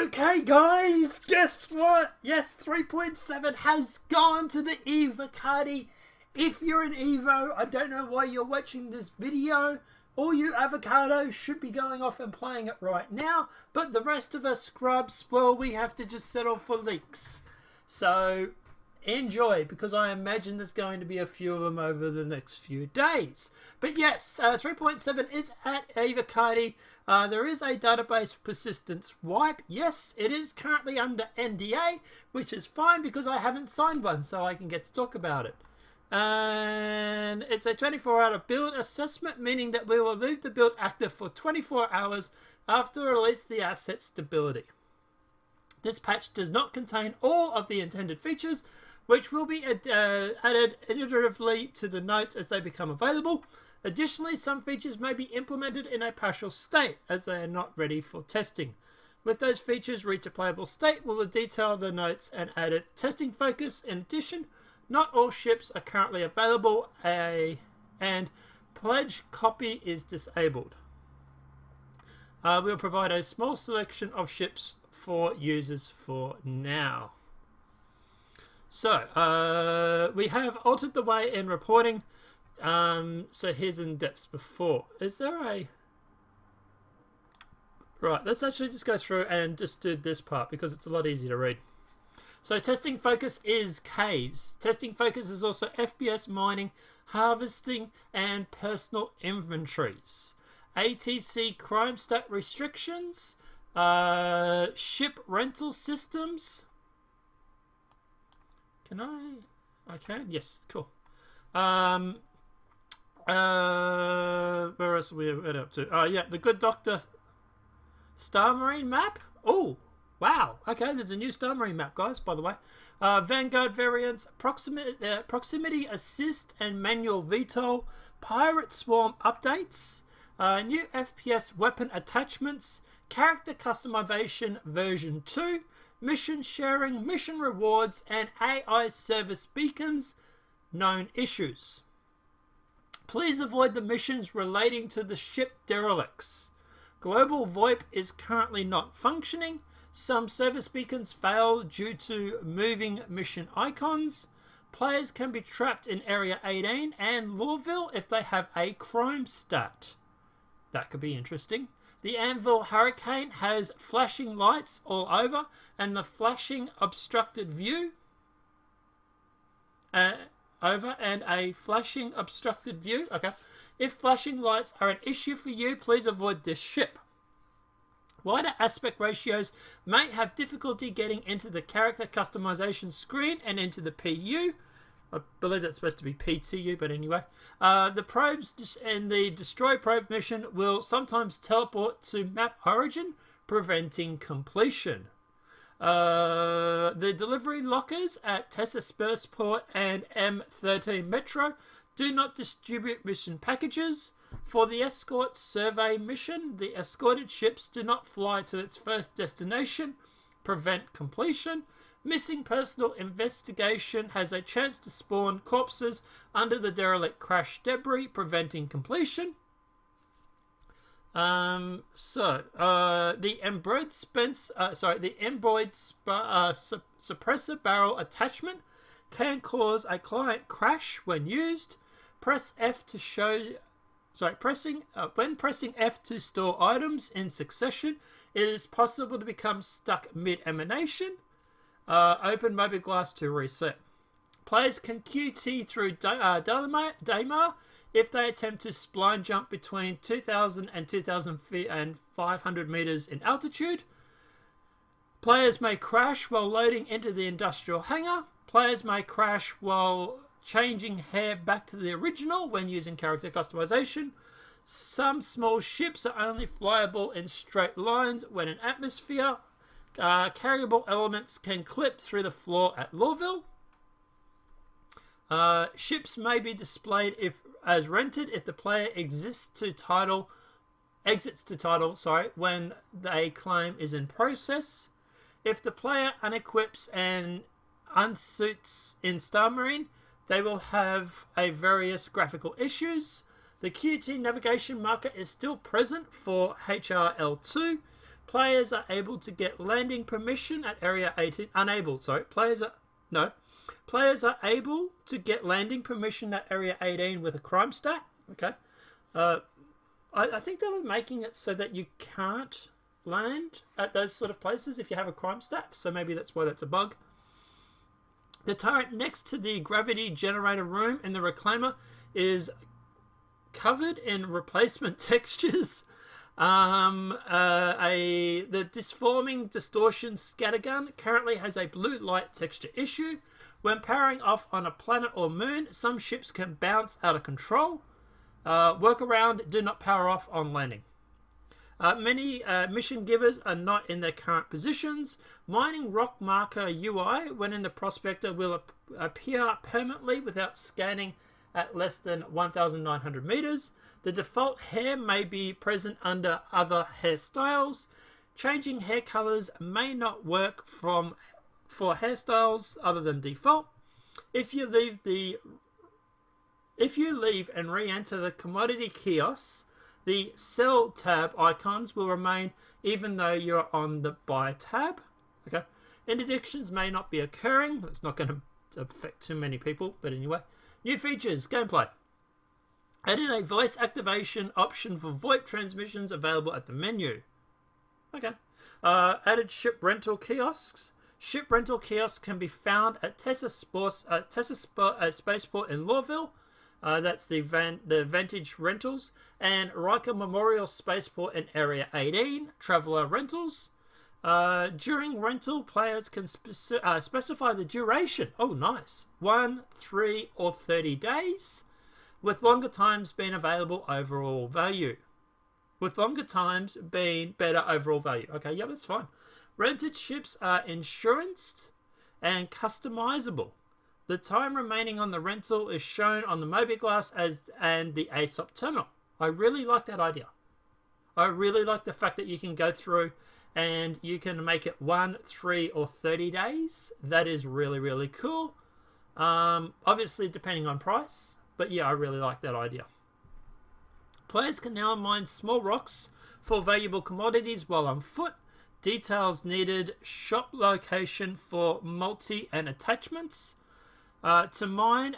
Okay guys, guess what? Yes, 3.7 has gone to the EVO Cardi. If you're an EVO, I don't know why you're watching this video. All you avocados should be going off and playing it right now. But the rest of us scrubs, well, we have to just settle for leaks. So enjoy, because I imagine there's going to be a few of them over the next few days. But yes, 3.7 is at EVO Cardi. There is a database persistence wipe. Yes, it is currently under NDA, which is fine because I haven't signed one, so I can get to talk about it. And it's a 24-hour build assessment, meaning that we will leave the build active for 24 hours after release the asset stability. This patch does not contain all of the intended features, which will be added iteratively to the notes as they become available. Additionally, some features may be implemented in a partial state as they are not ready for testing. With those features reach a playable state, we will detail the notes and add a testing focus. In addition, not all ships are currently available and pledge copy is disabled. We'll provide a small selection of ships for users for now. So, we have altered the way in reporting. So here's in depth before. Is there a... Right, let's actually just go through and just do this part because it's a lot easier to read. So testing focus is caves. Testing focus is also FPS mining, harvesting, and personal inventories. ATC crime stat restrictions, ship rental systems. Can I can? Yes, cool. Where else are we up to? Yeah, the Good Doctor Star Marine map. Oh, wow. Okay, there's a new Star Marine map, guys, by the way. Vanguard variants, proximity assist and manual VTOL, Pirate Swarm updates, new FPS weapon attachments, character customization version 2, mission sharing, mission rewards, and AI service beacons, known issues. Please avoid the missions relating to the ship derelicts. Global VoIP is currently not functioning. Some service beacons fail due to moving mission icons. Players can be trapped in Area 18 and Lorville if they have a crime stat. That could be interesting. The Anvil Hurricane has flashing lights all over, and the flashing obstructed view a flashing obstructed view. Okay. If flashing lights are an issue for you, please avoid this ship. Wider aspect ratios may have difficulty getting into the character customization screen and into the PU. I believe that's supposed to be PTU, but anyway. The probes and the destroy probe mission will sometimes teleport to map origin, preventing completion. The delivery lockers at Tessa Spaceport and M13 Metro do not distribute mission packages. For the escort survey mission, the escorted ships do not fly to its first destination, prevent completion. Missing personnel investigation has a chance to spawn corpses under the derelict crash debris, preventing completion. The embroidered suppressor barrel attachment can cause a client crash when used. Press F to show. When pressing F to store items in succession, it is possible to become stuck mid-emanation. Open mobiGlass to reset. Players can QT through Daymar if they attempt to spline jump between 2,000 and 2,500 meters in altitude. Players may crash while loading into the industrial hangar. Players may crash while changing hair back to the original when using character customization. Some small ships are only flyable in straight lines when in atmosphere. Carryable elements can clip through the floor at Lorville. Ships may be displayed as rented if the player exits to title when a claim is in process. If the player unequips and unsuits in Star Marine, they will have various graphical issues. The QT navigation marker is still present for HRL2. Players are able to get landing permission at Area 18. Players are able to get landing permission at Area 18 with a crime stat. Okay. I think they were making it so that you can't land at those sort of places if you have a crime stat. So maybe that's why that's a bug. The turret next to the gravity generator room in the Reclaimer is covered in replacement textures. The disforming distortion scattergun currently has a blue light texture issue. When powering off on a planet or moon, some ships can bounce out of control. Workaround, do not power off on landing. Many mission givers are not in their current positions. Mining rock marker UI when in the prospector will appear permanently without scanning at less than 1,900 meters. The default hair may be present under other hairstyles. Changing hair colors may not work for hairstyles other than default. If you leave and re-enter the commodity kiosks, the sell tab icons will remain even though you're on the buy tab. Okay. Interdictions may not be occurring. It's not going to affect too many people, but anyway. New features, gameplay. Added a voice activation option for VoIP transmissions available at the menu. Okay. Added ship rental kiosks. Ship rental kiosks can be found at Tessa Spaceport in Lawville. That's the Vantage Rentals, and Riker Memorial Spaceport in Area 18, Traveller Rentals. During rental, players can specify the duration. Oh, nice. 1, 3, or 30 days, with longer times being available overall value. With longer times being better overall value. Okay, yeah, that's fine. Rented ships are insuranced and customizable. The time remaining on the rental is shown on the mobiGlas and the ASOP terminal. I really like that idea. I really like the fact that you can go through and you can make it 1, 3, or 30 days. That is really, really cool. Obviously, depending on price. But yeah, I really like that idea. Players can now mine small rocks for valuable commodities while on foot. Details needed. Shop location for multi and attachments. To mine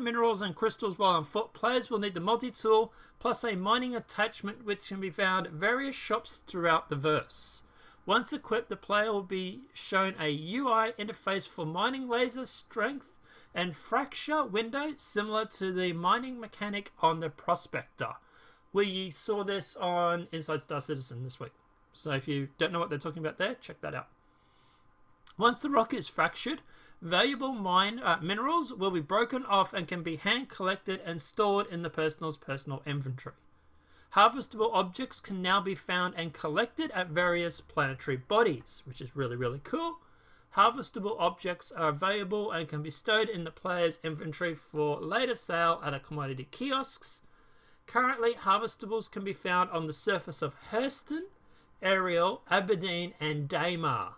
minerals and crystals while on foot, players will need the multi-tool plus a mining attachment which can be found at various shops throughout the verse. Once equipped, the player will be shown a UI interface for mining laser strength and fracture window similar to the mining mechanic on the Prospector. We saw this on Inside Star Citizen this week. So if you don't know what they're talking about there, check that out. Once the rock is fractured, valuable minerals will be broken off and can be hand collected and stored in the personal inventory. Harvestable objects can now be found and collected at various planetary bodies, which is really, really cool. Harvestable objects are valuable and can be stowed in the player's inventory for later sale at a commodity kiosks. Currently, harvestables can be found on the surface of Hurston, Ariel, Aberdeen, and Daymar,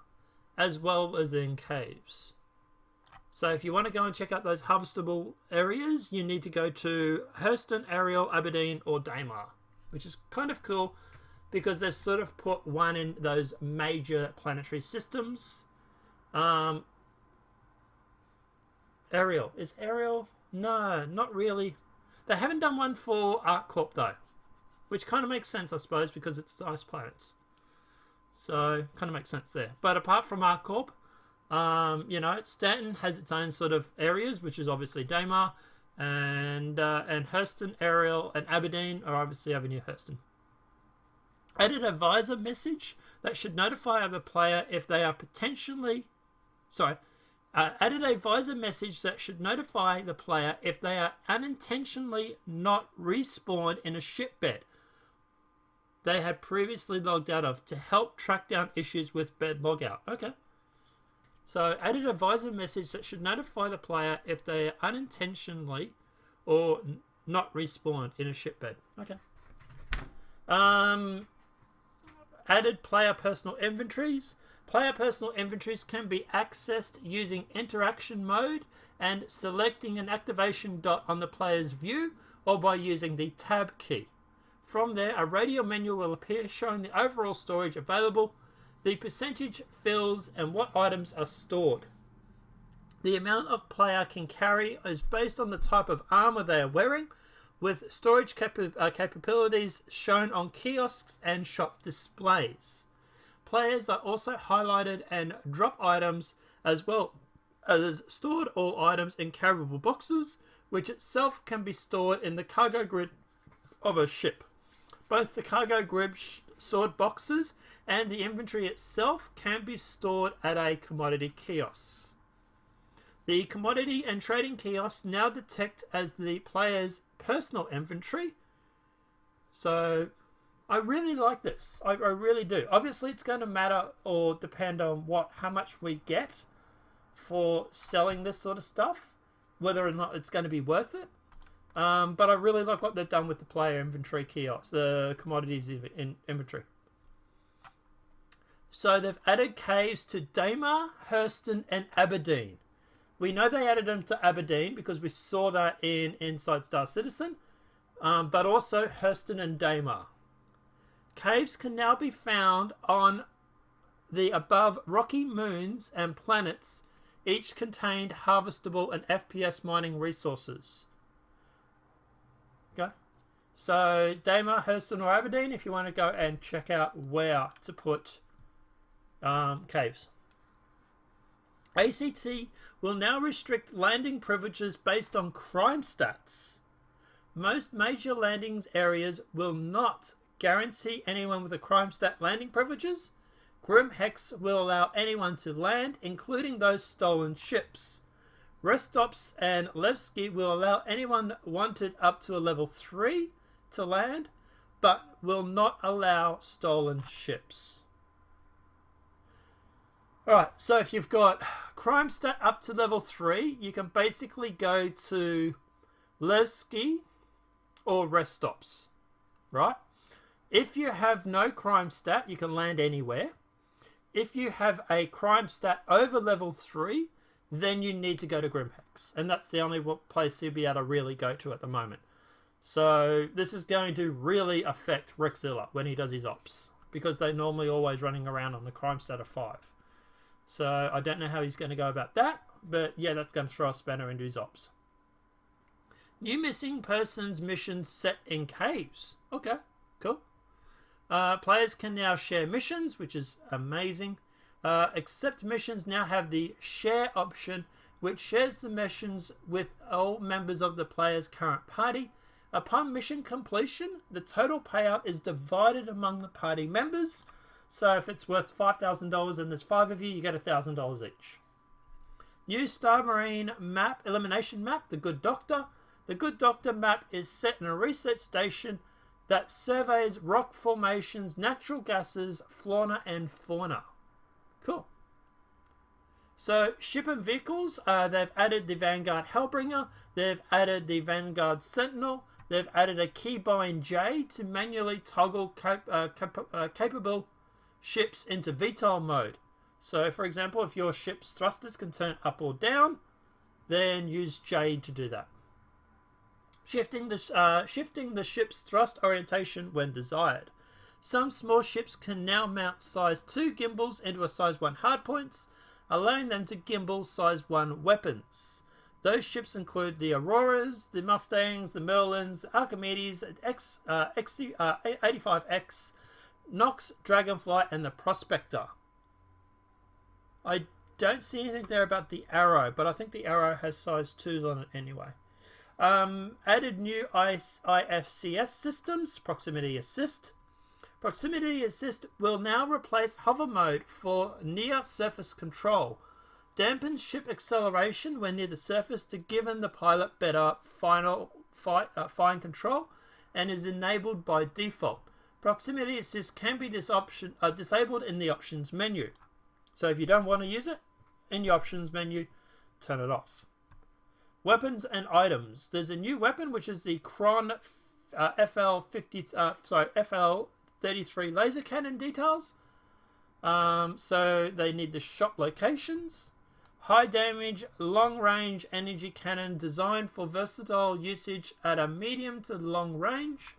as well as in caves. So if you want to go and check out those harvestable areas, you need to go to Hurston, Ariel, Aberdeen, or Daymar, which is kind of cool because they've sort of put one in those major planetary systems. Ariel. Is Ariel? No, not really. They haven't done one for ArcCorp though, which kind of makes sense, I suppose, because it's ice planets. So kind of makes sense there. But apart from ArcCorp, Stanton has its own sort of areas, which is obviously Daymar, and Hurston, Ariel, and Aberdeen are obviously over near Hurston. Added a visor message that should notify the player if they are added a visor message that should notify the player if they are unintentionally not respawned in a ship bed they had previously logged out of to help track down issues with bed logout. Okay. So added a visor message that should notify the player if they are unintentionally or not respawned in a ship bed. Okay. Added player personal inventories. Player personal inventories can be accessed using interaction mode and selecting an activation dot on the player's view or by using the tab key. From there, a radio menu will appear showing the overall storage available, the percentage fills, and what items are stored. The amount of player can carry is based on the type of armor they are wearing, with storage capabilities shown on kiosks and shop displays. Players are also highlighted and drop items, as well as stored all items in carryable boxes, which itself can be stored in the cargo grid of a ship. Both the cargo grid stored boxes and the inventory itself can be stored at a commodity kiosk. The commodity and trading kiosks now detect as the player's personal inventory. So I really like this. I really do. Obviously, it's going to matter or depend on how much we get for selling this sort of stuff, whether or not it's going to be worth it. But I really like what they've done with the player inventory kiosks, the commodities in inventory. So they've added caves to Daymar, Hurston, and Aberdeen. We know they added them to Aberdeen because we saw that in Inside Star Citizen, but also Hurston and Daymar. Caves can now be found on the above rocky moons and planets, each contained harvestable and FPS mining resources. Okay, so Daymar, Hurston, or Aberdeen, if you want to go and check out where to put caves. ACT will now restrict landing privileges based on crime stats. Most major landings areas will not guarantee anyone with a crime stat landing privileges. Grim Hex will allow anyone to land, including those stolen ships. Rest stops and Levski will allow anyone wanted up to a level 3 to land, but will not allow stolen ships. Alright, so if you've got crime stat up to level 3, you can basically go to Levski or rest stops, right? If you have no crime stat, you can land anywhere. If you have a crime stat over level 3, then you need to go to Grim Hex. And that's the only place you'll be able to really go to at the moment. So this is going to really affect Rexzilla when he does his ops, because they're normally always running around on the crime stat of 5. So I don't know how he's going to go about that, but yeah, that's going to throw a spanner into his ops. New missing persons missions set in caves. Okay, cool. Players can now share missions, which is amazing. Accept missions now have the share option, which shares the missions with all members of the player's current party. Upon mission completion, the total payout is divided among the party members. So if it's worth $5,000 and there's 5 of you, you get $1,000 each. New Star Marine map, elimination map, the Good Doctor. The Good Doctor map is set in a research station that surveys rock formations, natural gases, flora and fauna. Cool. So ship and vehicles, they've added the Vanguard Hellbringer, they've added the Vanguard Sentinel, they've added a keybind J to manually toggle capable ships into VTOL mode. So for example, if your ship's thrusters can turn up or down, then use J to do that. Shifting the ship's thrust orientation when desired. Some small ships can now mount size 2 gimbals into a size 1 hardpoints, allowing them to gimbal size 1 weapons. Those ships include the Auroras, the Mustangs, the Merlins, the Archimedes, X85X, Nox, Dragonfly, and the Prospector. I don't see anything there about the Arrow, but I think the Arrow has size 2s on it anyway. Added new IFCS systems, Proximity Assist. Proximity Assist will now replace hover mode for near surface control. Dampens ship acceleration when near the surface to give the pilot better fine control, and is enabled by default. Proximity Assist can be disabled in the options menu. So if you don't want to use it, in your options menu, turn it off. Weapons and items. There's a new weapon, which is the Kron FL33 laser cannon details. So they need the shop locations. High damage, long range energy cannon designed for versatile usage at a medium to long range.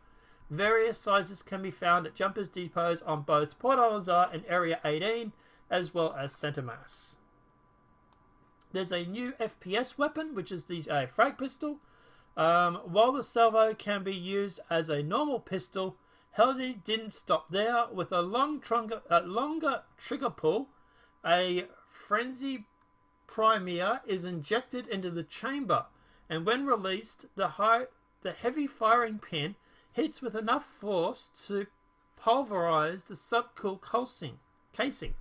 Various sizes can be found at jumpers depots on both Port Alizar and Area 18, as well as Centre Mass. There's a new FPS weapon, which is the frag pistol. While the salvo can be used as a normal pistol, Heldy didn't stop there. With a longer trigger pull, a frenzy premier is injected into the chamber, and when released, the heavy firing pin hits with enough force to pulverize the subcool casing.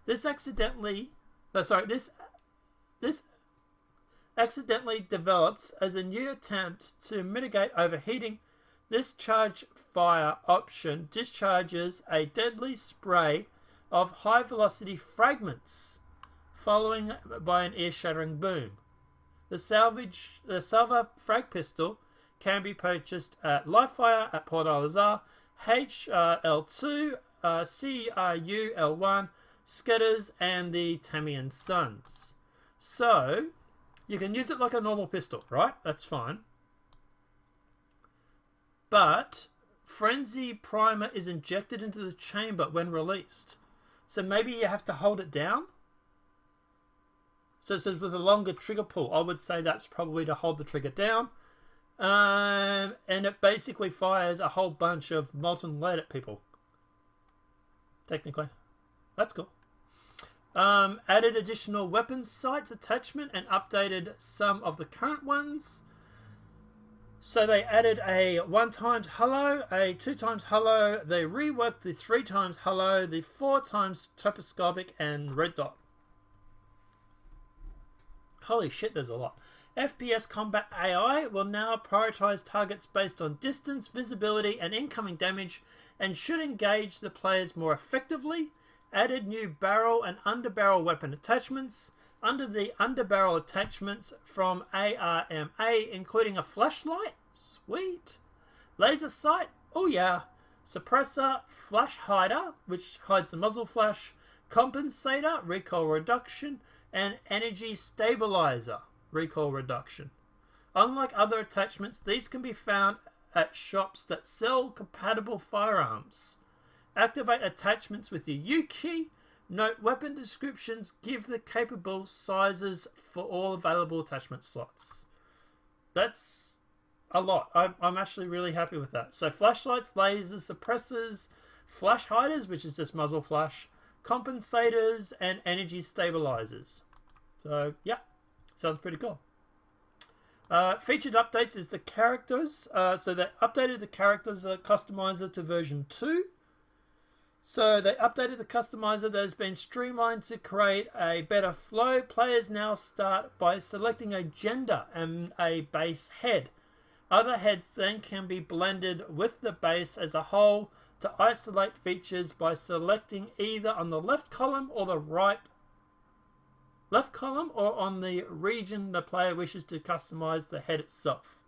This accidentally developed as a new attempt to mitigate overheating. This charge fire option discharges a deadly spray of high velocity fragments, following by an ear-shattering boom. The salvo frag pistol can be purchased at Livefire at Port Alizar, HL2, CRU-L1, Sketters, and the Tamian Sons. So, you can use it like a normal pistol, right? That's fine. But Frenzy Primer is injected into the chamber when released. So maybe you have to hold it down. So it says with a longer trigger pull. I would say that's probably to hold the trigger down. And it basically fires a whole bunch of molten lead at people. Technically. That's cool. Added additional weapons sights attachment and updated some of the current ones. So they added a 1 times hello, a 2 times hello. They reworked the 3 times hello, the 4 times troposcopic, and red dot. Holy shit, there's a lot. FPS combat AI will now prioritize targets based on distance, visibility, and incoming damage, and should engage the players more effectively. Added new barrel and underbarrel weapon attachments. Under the underbarrel attachments from ARMA, including a flashlight, sweet, laser sight, oh yeah, suppressor, flash hider, which hides the muzzle flash, compensator, recoil reduction, and energy stabilizer, recoil reduction. Unlike other attachments, these can be found at shops that sell compatible firearms. Activate attachments with your U key. Note weapon descriptions give the capable sizes for all available attachment slots. That's a lot. I'm actually really happy with that. So flashlights, lasers, suppressors, flash hiders, which is just muzzle flash, compensators, and energy stabilizers. So yeah, sounds pretty cool. Featured updates is the characters. So they updated the characters customizer to version 2. So they updated the customizer that has been streamlined to create a better flow. Players now start by selecting a gender and a base head. Other heads then can be blended with the base as a whole to isolate features by selecting either on the left column or the right left column, or on the region the player wishes to customize the head itself.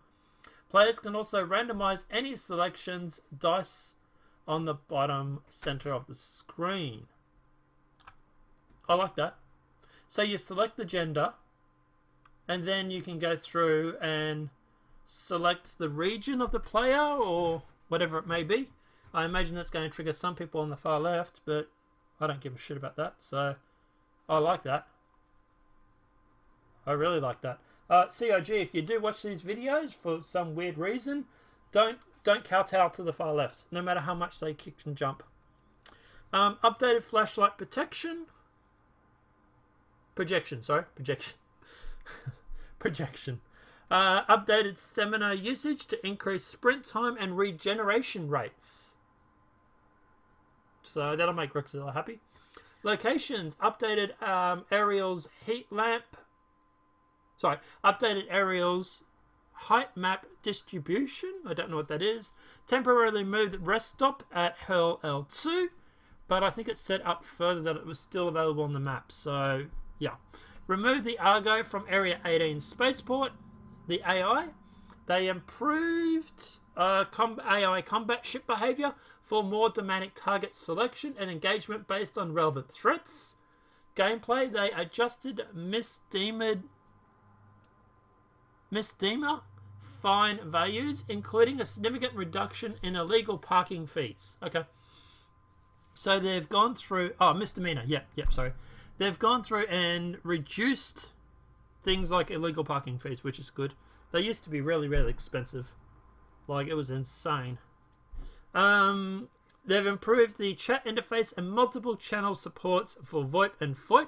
Players can also randomize any selections dice on the bottom center of the screen. I like that. So you select the gender, and then you can go through and select the region of the player or whatever it may be. I imagine that's going to trigger some people on the far left, but I don't give a shit about that. So I like that. I really like that. COG, if you do watch these videos for some weird reason, don't kowtow to the far left, no matter how much they kick and jump. Updated flashlight projection. Updated stamina usage to increase sprint time and regeneration rates. So that'll make Rexzilla happy. Locations. Updated Ariel's heat lamp. Updated Ariel's height map distribution. I don't know what that is. Temporarily moved rest stop at Hurl L2, but I think it set up further that it was still available on the map. So yeah. Remove the Argo from Area 18 spaceport. The AI. They improved AI combat ship behavior for more dynamic target selection and engagement based on relevant threats. Gameplay. They adjusted misdemeanor fine values, including a significant reduction in illegal parking fees. Okay. So they've gone through... Oh, misdemeanor. Yep, sorry. They've gone through and reduced things like illegal parking fees, which is good. They used to be really, really expensive. Like, it was insane. They've improved the chat interface and multiple channel supports for VoIP and FOIP.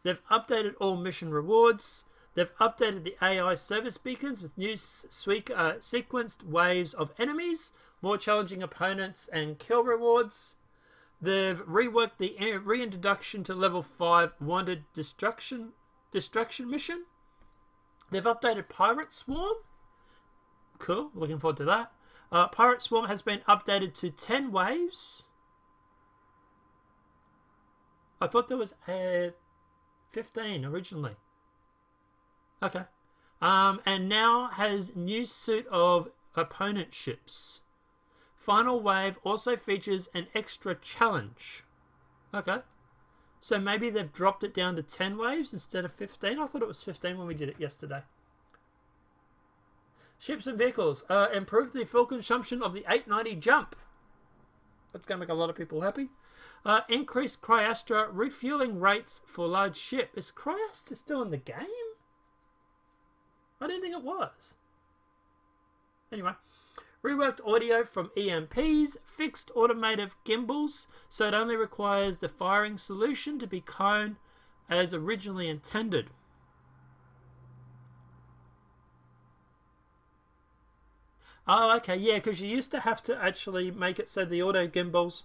They've updated all mission rewards. They've updated the AI service beacons with new sequenced waves of enemies, more challenging opponents, and kill rewards. They've reworked the reintroduction to level 5 wanted distraction mission. They've updated Pirate Swarm. Cool, looking forward to that. Pirate Swarm has been updated to 10 waves. I thought there was 15 originally. Okay. And now has new suit of opponent ships. Final wave also features an extra challenge. Okay. So maybe they've dropped it down to 10 waves instead of 15. I thought it was 15 when we did it yesterday. Ships and vehicles. Improve the fuel consumption of the 890 jump. That's going to make a lot of people happy. Increased Cryastra refueling rates for large ship. Is Cryastra still in the game? I didn't think it was. Anyway. Reworked audio from EMPs. Fixed automated gimbals. So it only requires the firing solution to be cone as originally intended. Oh, okay, yeah, because you used to have to actually make it so the auto gimbals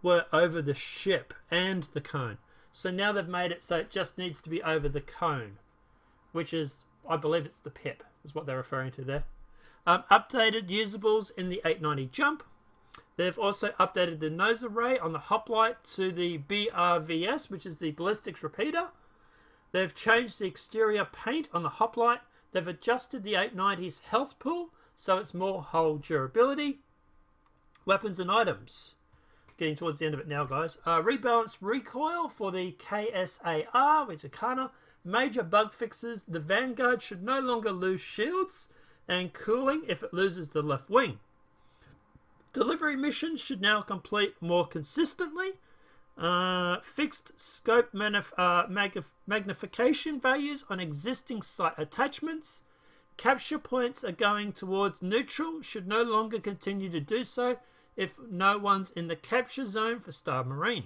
were over the ship and the cone. So now they've made it so it just needs to be over the cone, which is, I believe it's the pip, is what they're referring to there. Updated usables in the 890 jump. They've also updated the nose array on the hoplite to the BRVS, which is the ballistics repeater. They've changed the exterior paint on the hoplite. They've adjusted the 890's health pool, so it's more hull durability. Weapons and items. Getting towards the end of it now, guys. Rebalanced recoil for the KSAR, which is Kana. Major bug fixes. The Vanguard should no longer lose shields and cooling if it loses the left wing. Delivery missions should now complete more consistently. Fixed scope magnification values on existing site attachments. Capture points are going towards neutral, should no longer continue to do so if no one's in the capture zone for Star Marine.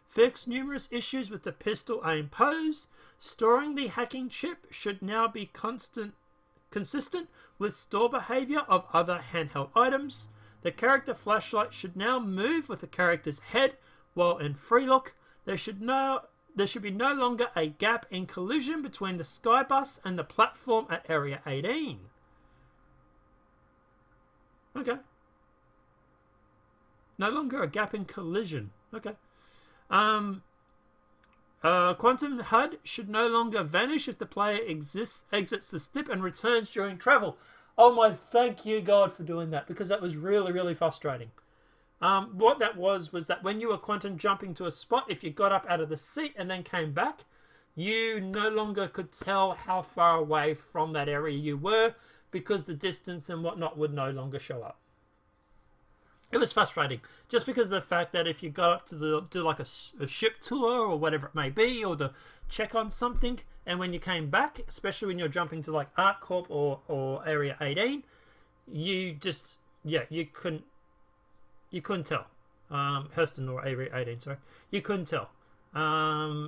Fix numerous issues with the pistol aim pose. Storing the hacking chip should now be consistent with store behavior of other handheld items. The character flashlight should now move with the character's head while in free look. There should be no longer a gap in collision between the skybus and the platform at Area 18. Okay. No longer a gap in collision. Okay. Quantum HUD should no longer vanish if the player exits the stip and returns during travel. Oh my, thank you God for doing that, because that was really, really frustrating. What that was that when you were quantum jumping to a spot, if you got up out of the seat and then came back, you no longer could tell how far away from that area you were, because the distance and whatnot would no longer show up. It was frustrating, just because of the fact that if you got up to do like a ship tour or whatever it may be, or to check on something, and when you came back, especially when you're jumping to like ArcCorp or Area 18, you just, yeah, you couldn't tell. Hurston or Area 18, sorry. You couldn't tell.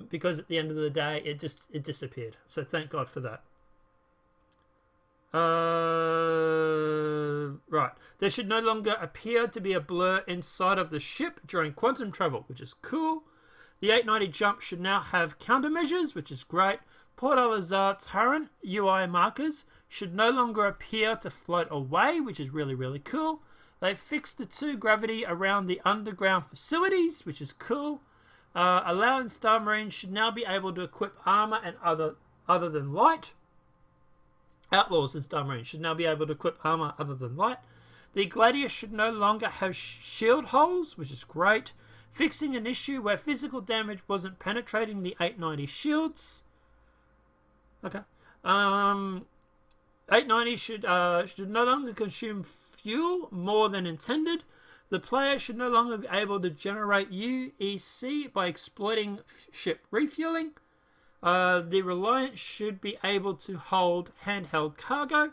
Because at the end of the day, it disappeared. So thank God for that. Right. There should no longer appear to be a blur inside of the ship during quantum travel, which is cool. The 890 jump should now have countermeasures, which is great. Port Alizar Tarrant UI markers should no longer appear to float away, which is really, really cool. They fixed the 2 gravity around the underground facilities, which is cool. Allowing Star Marines should now be able to equip armor and other than light. Outlaws and Star Marines should now be able to equip armor other than light. The Gladius should no longer have shield holes, which is great. Fixing an issue where physical damage wasn't penetrating the 890 shields. Okay. 890 should no longer consume fuel more than intended. The player should no longer be able to generate UEC by exploiting ship refueling. The Reliant should be able to hold handheld cargo.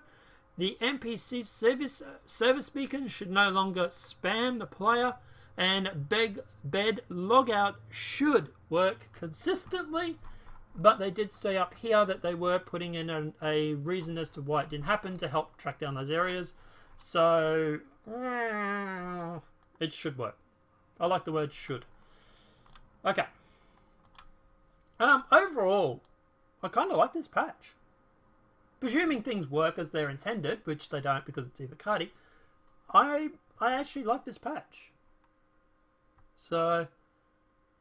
The NPC service beacon should no longer spam the player. And bed logout should work consistently. But they did say up here that they were putting in a reason as to why it didn't happen to help track down those areas. So, it should work. I like the word should. Okay. Overall, I kind of like this patch. Presuming things work as they're intended, which they don't because it's EVO Cardi, I actually like this patch. So,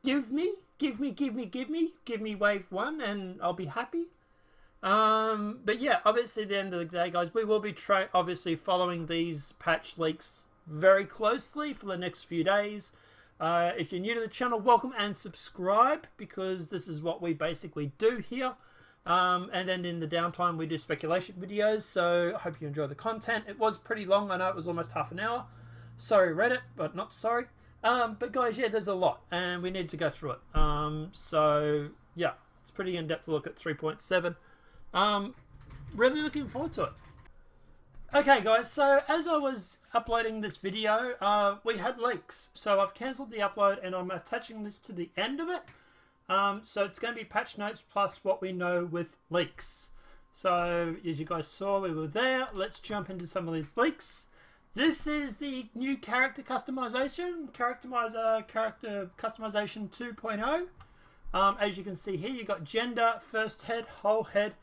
give me wave 1 and I'll be happy. But yeah, obviously at the end of the day, guys, we will be obviously following these patch leaks very closely for the next few days. If you're new to the channel, welcome and subscribe, because this is what we basically do here. And then in the downtime we do speculation videos, so I hope you enjoy the content. It was pretty long, I know it was almost half an hour. Sorry Reddit, but not sorry. But guys, yeah, there's a lot and we need to go through it. So yeah, it's pretty in-depth look at 3.7. Really looking forward to it. Okay guys, so as I was uploading this video, we had leaks. So I've cancelled the upload and I'm attaching this to the end of it. So it's going to be patch notes plus what we know with leaks. So as you guys saw, we were there. Let's jump into some of these leaks. This is the new character customization, character customization 2.0. As you can see here, you got gender, first head, whole head,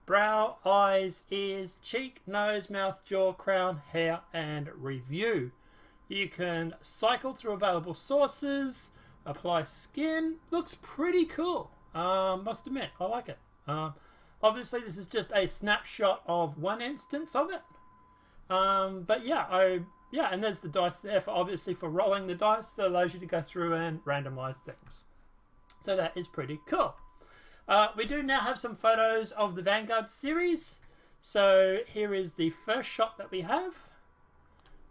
brow, eyes, ears, cheek, nose, mouth, jaw, crown, hair, and review. You can cycle through available sources, apply skin. Looks pretty cool. Must admit, I like it. Obviously, this is just a snapshot of one instance of it. But yeah, and there's the dice there for obviously for rolling the dice that allows you to go through and randomize things. So that is pretty cool. We do now have some photos of the Vanguard series. So here is the first shot that we have.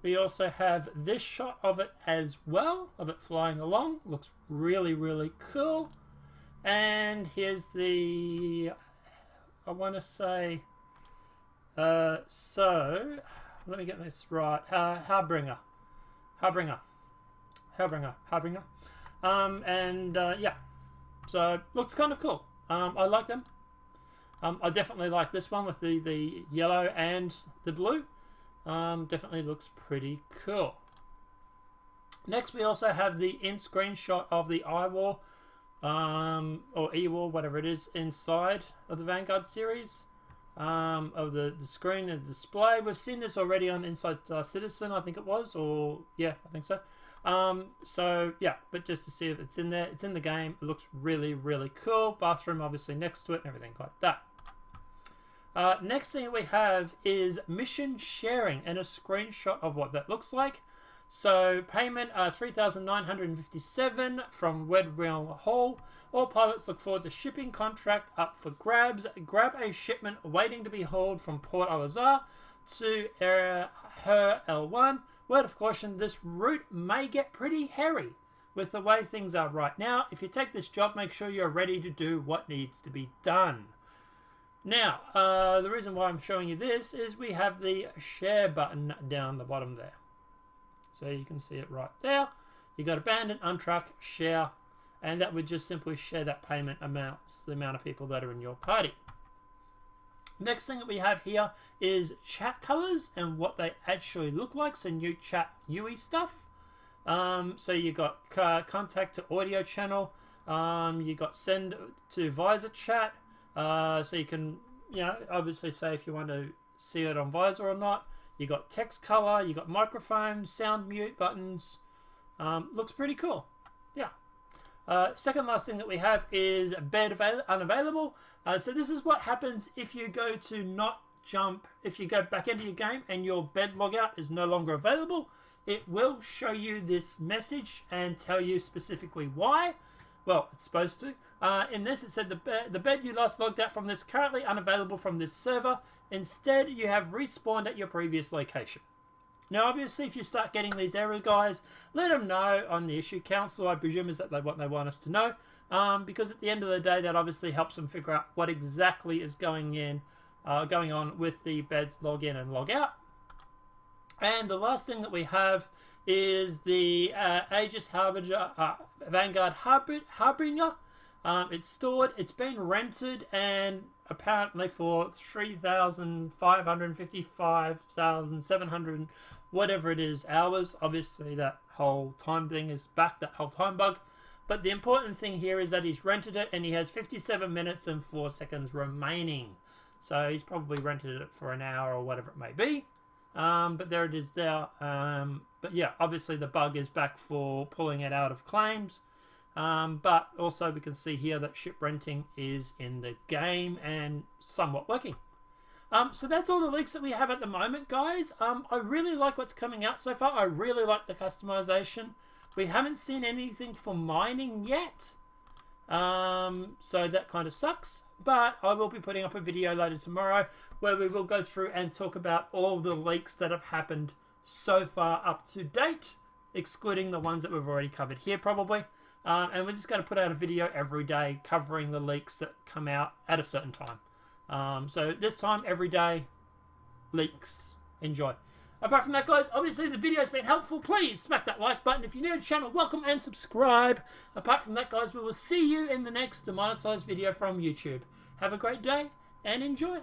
We also have this shot of it as well, of it flying along. Looks really, really cool. And here's the, I want to say, so, let me get this right. Harbinger. Yeah. So, looks kind of cool. I like them. I definitely like this one with the yellow and the blue. Definitely looks pretty cool. Next, we also have the in-screen shot of the iWar, or eWar, whatever it is, inside of the Vanguard series. Of the screen and display. We've seen this already on Inside Star Citizen, I think it was, or yeah, I think so. So yeah, but just to see if it's in there, it's in the game. It looks really, really cool. Bathroom obviously next to it and everything like that. Next thing we have is mission sharing and a screenshot of what that looks like. So payment 3,957 from Wedwell Hall. All pilots look forward to shipping contract up for grabs. Grab a shipment waiting to be hauled from Port Al-Azhar to Her L1. Word of caution, this route may get pretty hairy with the way things are right now. If you take this job, make sure you're ready to do what needs to be done. Now, the reason why I'm showing you this is we have the share button down the bottom there. So you can see it right there. You got abandon, untrack, share, and that would just simply share that payment amounts, the amount of people that are in your party. Next thing that we have here is chat colors and what they actually look like. So new chat UI stuff. So you got contact to audio channel. You got send to visor chat. So you can, you know, obviously say if you want to see it on visor or not. You got text color, you got microphone, sound mute buttons. Looks pretty cool. Yeah. Second last thing that we have is bed unavailable. So this is what happens if you go to not jump, if you go back into your game and your bed logout is no longer available. It will show you this message and tell you specifically why. Well, it's supposed to. In this, it said the bed you last logged out from this currently unavailable from this server Instead, you have respawned at your previous location. Now, obviously, if you start getting these errors, guys, let them know on the issue council. I presume is that what they want us to know, because at the end of the day, that obviously helps them figure out what exactly is going on with the beds log in and log out. And the last thing that we have is the Aegis Vanguard Harbinger. It's stored, it's been rented, and apparently for 3,555,700 whatever it is hours. Obviously that whole time thing is back, that whole time bug. But the important thing here is that he's rented it and he has 57 minutes and 4 seconds remaining. So he's probably rented it for an hour or whatever it may be. But there it is there. But yeah, obviously the bug is back for pulling it out of claims. But also we can see here that ship renting is in the game and somewhat working. So that's all the leaks that we have at the moment, guys. I really like what's coming out so far. I really like the customization. We haven't seen anything for mining yet. So that kind of sucks. But I will be putting up a video later tomorrow where we will go through and talk about all the leaks that have happened so far up to date, excluding the ones that we've already covered here probably. And we're just going to put out a video every day covering the leaks that come out at a certain time. So this time, every day, leaks. Enjoy. Apart from that, guys, obviously the video has been helpful. Please smack that like button. If you're new to the channel, welcome and subscribe. Apart from that, guys, we will see you in the next demonetized video from YouTube. Have a great day and enjoy.